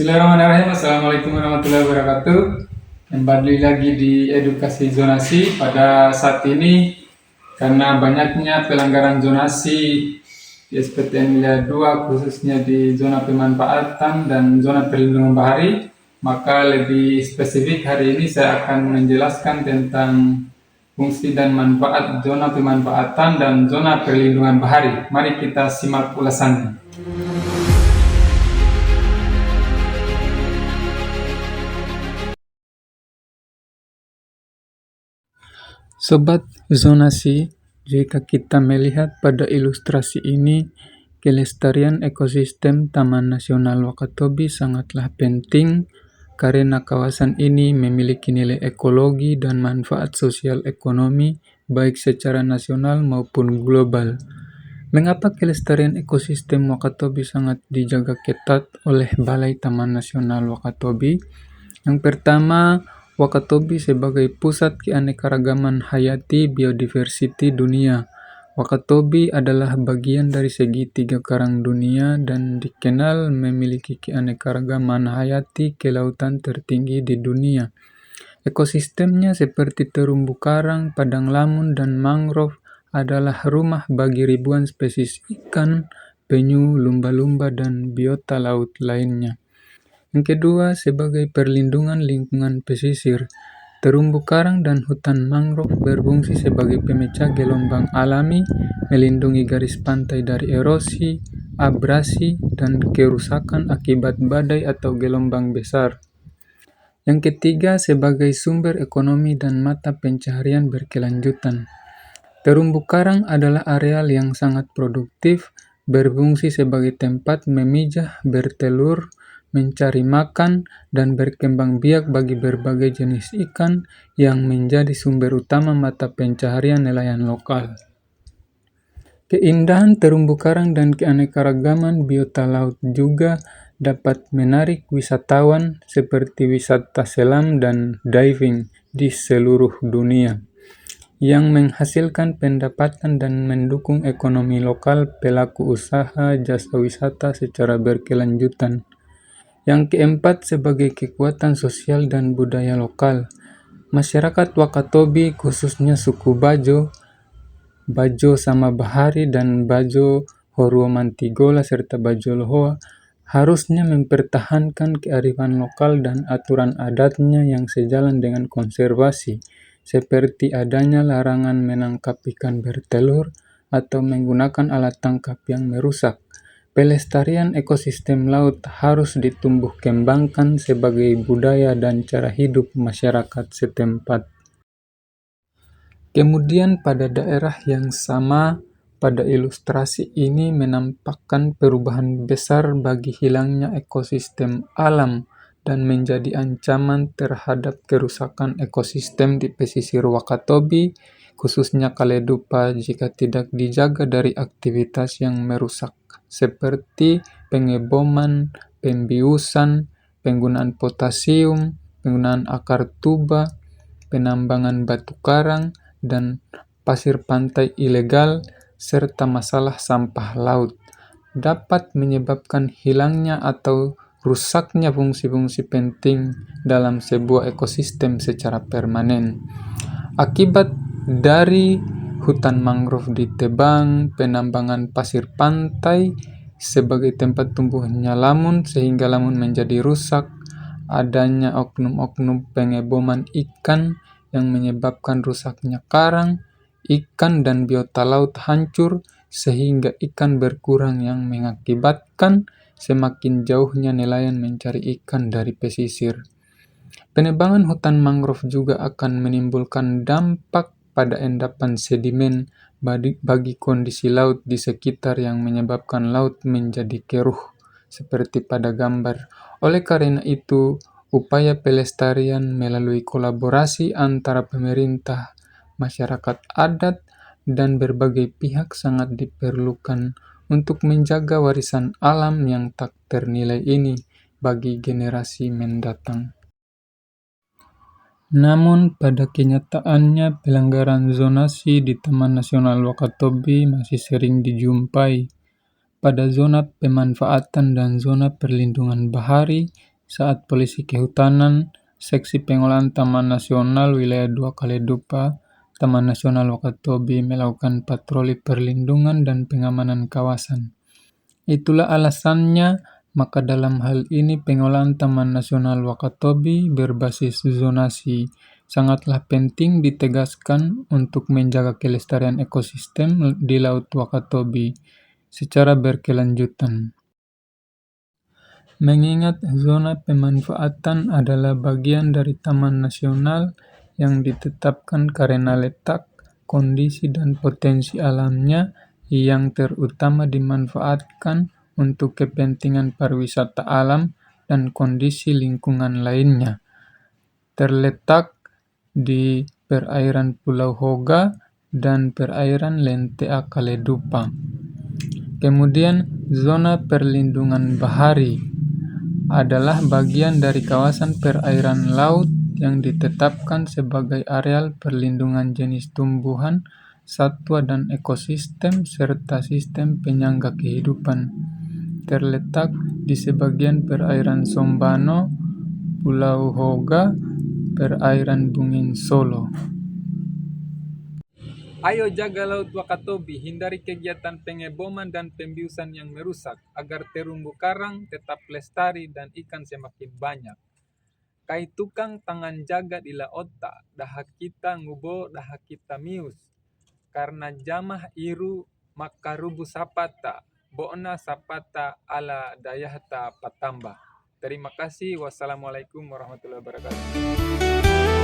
Bismillahirrahmanirrahim. Assalamualaikum warahmatullahi wabarakatuh. Kembali lagi di edukasi zonasi pada saat ini karena banyaknya pelanggaran zonasi di SPTN Wilayah 2 khususnya di zona pemanfaatan dan zona perlindungan bahari, maka lebih spesifik hari ini saya akan menjelaskan tentang fungsi dan manfaat zona pemanfaatan dan zona perlindungan bahari. Mari kita simak ulasannya. Sobat zonasi, jika kita melihat pada ilustrasi ini, kelestarian ekosistem Taman Nasional Wakatobi sangatlah penting karena kawasan ini memiliki nilai ekologi dan manfaat sosial ekonomi baik secara nasional maupun global. Mengapa kelestarian ekosistem Wakatobi sangat dijaga ketat oleh Balai Taman Nasional Wakatobi? Yang pertama, Wakatobi sebagai pusat keanekaragaman hayati biodiversity dunia. Wakatobi adalah bagian dari segitiga karang dunia dan dikenal memiliki keanekaragaman hayati kelautan tertinggi di dunia. Ekosistemnya seperti terumbu karang, padang lamun, dan mangrove adalah rumah bagi ribuan spesies ikan, penyu, lumba-lumba, dan biota laut lainnya. Yang kedua, sebagai perlindungan lingkungan pesisir, terumbu karang dan hutan mangrove berfungsi sebagai pemecah gelombang alami, melindungi garis pantai dari erosi, abrasi, dan kerusakan akibat badai atau gelombang besar. Yang ketiga, sebagai sumber ekonomi dan mata pencaharian berkelanjutan. Terumbu karang adalah areal yang sangat produktif, berfungsi sebagai tempat memijah, bertelur, mencari makan, dan berkembang biak bagi berbagai jenis ikan yang menjadi sumber utama mata pencaharian nelayan lokal. Keindahan terumbu karang dan keanekaragaman biota laut juga dapat menarik wisatawan seperti wisata selam dan diving di seluruh dunia, yang menghasilkan pendapatan dan mendukung ekonomi lokal pelaku usaha jasa wisata secara berkelanjutan. Yang keempat, sebagai kekuatan sosial dan budaya lokal. Masyarakat Wakatobi, khususnya suku Bajo, Bajo sama Bahari, dan Bajo Horuo Mantigola, serta Bajo Lohoa, harusnya mempertahankan kearifan lokal dan aturan adatnya yang sejalan dengan konservasi, seperti adanya larangan menangkap ikan bertelur atau menggunakan alat tangkap yang merusak. Pelestarian ekosistem laut harus ditumbuh kembangkan sebagai budaya dan cara hidup masyarakat setempat. Kemudian pada daerah yang sama, pada ilustrasi ini menampakkan perubahan besar bagi hilangnya ekosistem alam dan menjadi ancaman terhadap kerusakan ekosistem di pesisir Wakatobi, khususnya Kaledupa, jika tidak dijaga dari aktivitas yang merusak, seperti pengeboman, pembiusan, penggunaan potasium, penggunaan akar tuba, penambangan batu karang, dan pasir pantai ilegal, serta masalah sampah laut, dapat menyebabkan hilangnya atau rusaknya fungsi-fungsi penting dalam sebuah ekosistem secara permanen. Akibat dari hutan mangrove ditebang, penambangan pasir pantai sebagai tempat tumbuhnya lamun sehingga lamun menjadi rusak, adanya oknum-oknum pengeboman ikan yang menyebabkan rusaknya karang, ikan dan biota laut hancur sehingga ikan berkurang yang mengakibatkan semakin jauhnya nelayan mencari ikan dari pesisir. Penebangan hutan mangrove juga akan menimbulkan dampak pada endapan sedimen bagi kondisi laut di sekitar yang menyebabkan laut menjadi keruh, seperti pada gambar. Oleh karena itu, upaya pelestarian melalui kolaborasi antara pemerintah, masyarakat adat, dan berbagai pihak sangat diperlukan untuk menjaga warisan alam yang tak ternilai ini bagi generasi mendatang. Namun, pada kenyataannya pelanggaran zonasi di Taman Nasional Wakatobi masih sering dijumpai. Pada zona pemanfaatan dan zona perlindungan bahari, saat Polisi Kehutanan, Seksi Pengolahan Taman Nasional Wilayah 2 Kaledupa, Taman Nasional Wakatobi melakukan patroli perlindungan dan pengamanan kawasan. Itulah alasannya, maka dalam hal ini pengolahan Taman Nasional Wakatobi berbasis zonasi sangatlah penting ditegaskan untuk menjaga kelestarian ekosistem di Laut Wakatobi secara berkelanjutan. Mengingat zona pemanfaatan adalah bagian dari Taman Nasional yang ditetapkan karena letak, kondisi, dan potensi alamnya yang terutama dimanfaatkan untuk kepentingan pariwisata alam dan kondisi lingkungan lainnya. Terletak di perairan Pulau Hoga dan perairan Lentea Kaledupa. Kemudian, zona perlindungan bahari adalah bagian dari kawasan perairan laut yang ditetapkan sebagai areal perlindungan jenis tumbuhan, satwa dan ekosistem serta sistem penyangga kehidupan. Terletak di sebagian perairan Sombano, Pulau Hoga, perairan Bungin Solo. Ayo jaga Laut Wakatobi, hindari kegiatan pengeboman dan pembiusan yang merusak, agar terumbu karang tetap lestari dan ikan semakin banyak. Kai tukang tangan jaga di laut tak, dahak kita ngubo, dahak kita mius. Karena jamah iru, maka rubu sapata, bo'na sapata ala dayahta patambah. Terima kasih. Wassalamualaikum warahmatullahi wabarakatuh.